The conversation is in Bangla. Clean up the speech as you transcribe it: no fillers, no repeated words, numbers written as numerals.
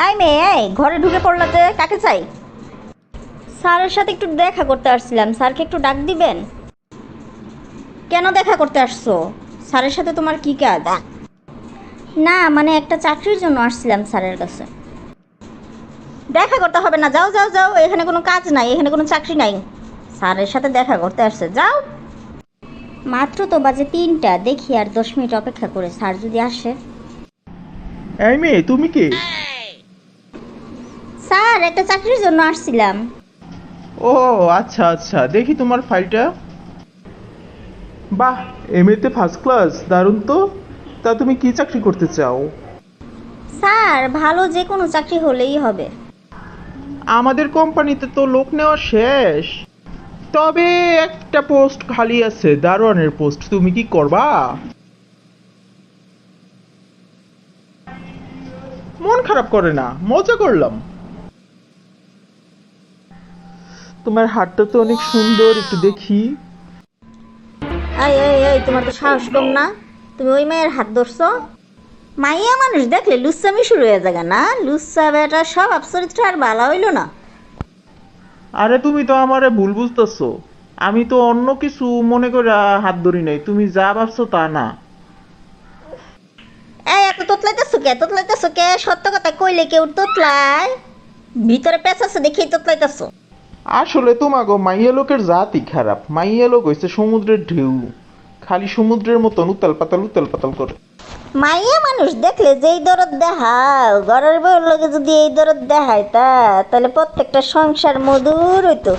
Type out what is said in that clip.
এই মেয়ে, এই ঘরে ঢুকে পড়লা যে, কাকে চাই? স্যারের সাথে একটু দেখা করতে আসছিলাম, স্যারকে একটু ডাক দিবেন? কেন দেখা করতে আসছো? স্যারের সাথে তোমার কি কাজ? না মানে একটা চাকরির জন্য আসছিলাম স্যারের কাছে। দেখা করতে হবে না, যাও যাও যাও, এখানে কোনো কাজ নাই, এখানে কোনো চাকরি নাই। স্যারের সাথে দেখা করতে আসছে, যাও। মাত্র তো বাজে 3টা, দেখি আর 10 মিনিট অপেক্ষা করে স্যার যদি আসে। এই মেয়ে, তুমি কে? স্যার একটা চাকরির জন্য আসছিলাম। ও আচ্ছা আচ্ছা, দেখি তোমার ফাইলটা। বাহ, এমএতে ফার্স্ট ক্লাস, দারুণ তো। তা তুমি কি চাকরি করতে চাও? স্যার ভালো যে কোনো চাকরি হলেই হবে। আমাদের কোম্পানিতে তো লোক নেওয়া শেষ, তবে একটা পোস্ট খালি আছে, দারোয়ানের পোস্ট। তুমি কি করবা? মন খারাপ করে না, মজা করলাম। তোমার হাতটা তো অনেক সুন্দর, একটু দেখি। এই এই এই, তোমার তো সাহস কম না? তুমি ওই মেয়ের হাত ধরছো? মাইয়া মানুষ দেখলে লুচ্চামি শুরু হয়ে যাবে না? লুচ্চা বেটা স্বভাব চরিত্র আর ভালো হইল না। আরে তুমি তো আমারে ভুল বুঝতেছো। আমি তো অন্য কিছু মনে করে হাত ধরি নাই, তুমি যা ভাবছো তা না। এই এত তোতলাইতেছো কে? তোতলাইতেছো কে? সত্য কথা কইলে কেউ তোতলায়? ভিতরে পেঁচাছো দেখেই তোতলাইতেছো। আসলে তোমাগো মাইয়া লোকের জাতই খারাপ। মাইয়া লোক হইছে সমুদ্রের ঢেউ, খালি সমুদ্রের মতন উতাল পাতাল করে। মাইয়া মানুষ দেখলে যেই দরদ দেখাও, ঘরের বউর লগে যদি এই দরদ দেখায় তাহলে প্রত্যেকটা সংসার মধুর হইতো।